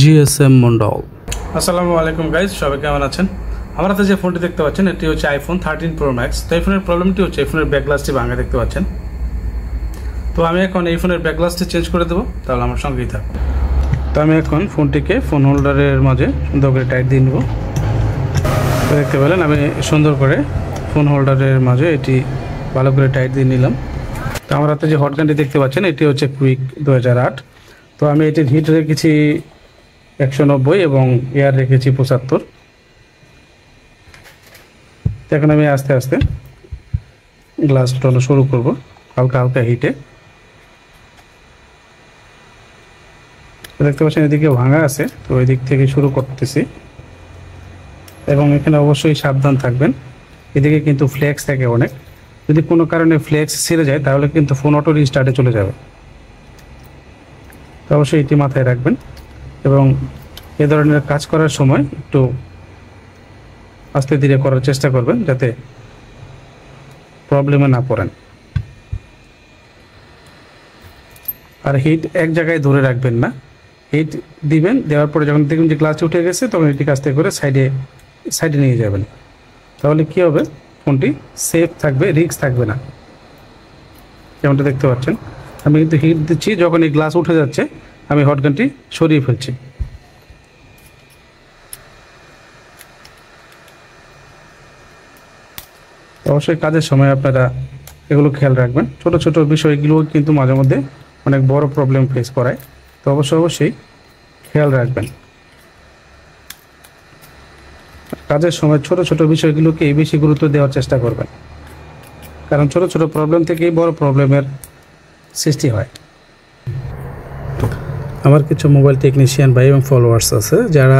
GSM Mondal. আসসালামু আলাইকুম guys, সবাই কেমন আছেন? আমার হাতে যে ফোনটি দেখতে পাচ্ছেন এটি হচ্ছে আইফোন 13 প্রো ম্যাক্স। তো এই ফোনের প্রবলেমটি হচ্ছে এই ফোনের ব্যাক গ্লাসটি ভাঙা দেখতে পাচ্ছেন। তো আমি এখন এই ফোনের ব্যাক গ্লাসটি চেঞ্জ করে দেবো, তাহলে আমার সঙ্গেই থাকবে। তো আমি এখন ফোনটিকে ফোন হোল্ডারের মাঝে সুন্দর করে টাইট দিয়ে নেব। দেখতে পেলেন আমি সুন্দর করে ফোন হোল্ডারের মাঝে এটি ভালো করে টাইট দিয়ে নিলাম। তো আমার হাতে যে হটগানটি দেখতে পাচ্ছেন এটি হচ্ছে কুইক 2008। তো আমি এটির হিট রেখেছি 190 এবং এয়ার রেখেছি 75। এখন আমি আস্তে আস্তে গ্লাস উঠানো শুরু করব হালকা হালকা হিটে। দেখতে পাচ্ছেন এদিকে ভাঙা আছে, তো ওই দিক থেকে শুরু করতেছি এবং এখানে অবশ্যই সাবধান থাকবেন। এদিকে কিন্তু ফ্লেক্স থাকে অনেক, যদি কোনো কারণে ফ্লেক্স ছিঁড়ে যায় তাহলে কিন্তু ফোন অটো রিস্টার্টে চলে যাবে। তো অবশ্যই এটি মাথায় রাখবেন এবং এ ধরনের কাজ করার সময় একটু আস্তে ধীরে করার চেষ্টা করবেন যাতে প্রবলেমে না পড়েন। আর হিট এক জায়গায় ধরে রাখবেন না, হিট দিবেন, দেওয়ার পরে যখন দেখবেন যে গ্লাসটি উঠে গেছে তখন এটি আস্তে করে সাইডে নিয়ে যাবেন। তাহলে কি হবে, ফোনটি সেফ থাকবে, রিস্ক থাকবে না। যেমনটা দেখতে পাচ্ছেন আমি কিন্তু হিট দিচ্ছি, যখন এই গ্লাস উঠে যাচ্ছে আমি হটগানটি সরিয়ে ফেলছি। অবশ্যই কাজের সময় আপনারা এগুলো খেয়াল রাখবেন। ছোট ছোট বিষয়গুলো কিন্তু মাঝে মধ্যে অনেক বড় প্রবলেম ফেস করায়, তো অবশ্যই খেয়াল রাখবেন। কাজের সময় ছোট ছোট বিষয়গুলোকে বেশি গুরুত্ব দেওয়ার চেষ্টা করবেন, কারণ ছোট ছোট প্রবলেম থেকেই বড় প্রবলেমের সৃষ্টি হয়। আমার কিছু মোবাইল টেকনিশিয়ান ভাই এবং ফলোয়ার্স আছে যারা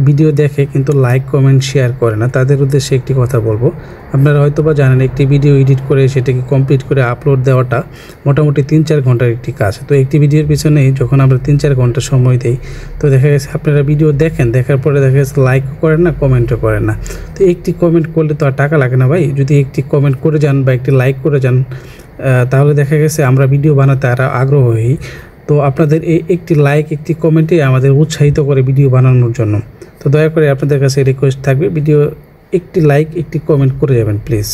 ভিডিও দেখে কিন্তু লাইক কমেন্ট শেয়ার করে না। তাদের উদ্দেশ্যে একটি কথা বলবো, আপনারা হয়তো বা জানেন একটি ভিডিও এডিট করে সেটাকে কমপ্লিট করে আপলোড দেওয়াটা মোটামুটি 3-4 ঘন্টার একটি কাজ। তো একটি ভিডিওর পিছনেই যখন আমরা 3-4 ঘন্টা সময় দিই, তো দেখা গেছে আপনারা ভিডিও দেখেন, দেখার পরে দেখা গেছে লাইকও করেন না, কমেন্টও করেন না। তো একটি কমেন্ট করলে তো আর টাকা লাগে না ভাই, যদি একটি কমেন্ট করে যান বা একটি লাইক করে যান তাহলে দেখা গেছে আমরা ভিডিও বানাতে আর আগ্রহ হই। তো আপনাদের এই একটি লাইক একটি কমেন্টই আমাদের উৎসাহিত করে ভিডিও বানানোর জন্য। তো দয়া করে আপনাদের কাছে রিকোয়েস্ট থাকবে, ভিডিও একটি লাইক একটি কমেন্ট করে যাবেন প্লিজ।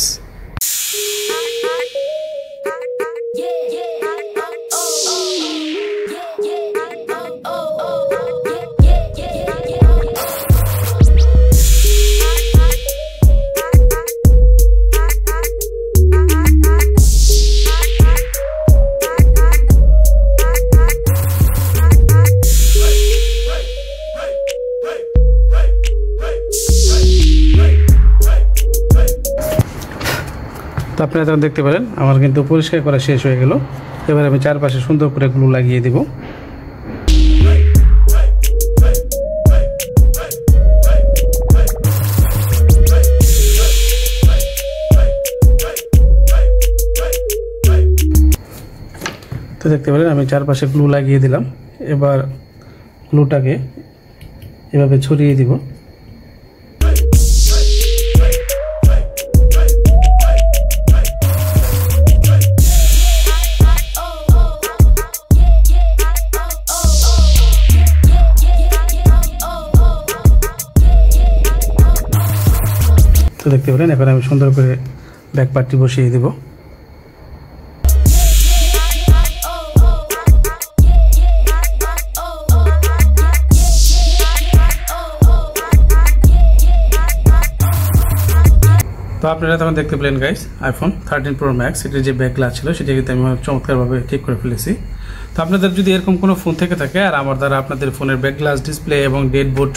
তো আপনারা তখন দেখতে পারেন আমার কিন্তু পরিষ্কার করা শেষ হয়ে গেল। এবার আমি চারপাশে সুন্দর করে গ্লু লাগিয়ে দেব। তো দেখতে পারেন আমি চারপাশে গ্লু লাগিয়ে দিলাম। এবার গ্লুটাকে এভাবে ছড়িয়ে দিব। তো দেখতে পেলেন এখন আমি সুন্দর করে ব্যাক পার্টটি বসিয়ে দেব। তো আপনারা তখন দেখতে পেলেন গাইস আইফোন 13 প্রো ম্যাক্স এটির যে ব্যাক গ্লাস ছিল সেটা কিন্তু আমি চমৎকারভাবে ঠিক করে ফেলেছি। তো আপনাদের যদি এরকম কোনো ফোন থেকে থাকে আর আমার দ্বারা আপনাদের ফোনের ব্যাক গ্লাস, ডিসপ্লে এবং ডেড বোর্ড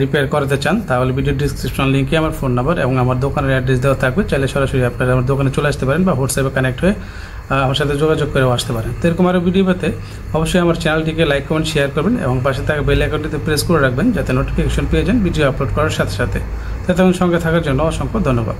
রিপেয়ার করাতে চান, তাহলে ভিডিও ডিসক্রিপশন লিঙ্কে আমার ফোন নাম্বার এবং আমার দোকানের অ্যাড্রেস দেওয়া থাকবে। চাইলে সরাসরি আপনারা আমার দোকানে চলে আসতে পারেন বা হোয়াটসঅ্যাপে কানেক্ট হয়ে আমার সাথে যোগাযোগ করেও আসতে পারেন। তো এরকম আরও ভিডিও পেতে অবশ্যই আমার চ্যানেলটিকে লাইক কমেন্ট শেয়ার করবেন এবং পাশে থাকা বেল আইকনটিতে প্রেস করে রাখবেন যাতে নোটিফিকেশন পেয়ে যান ভিডিও আপলোড করার সাথে সাথে। তখন সঙ্গে থাকার জন্য অসংখ্য ধন্যবাদ।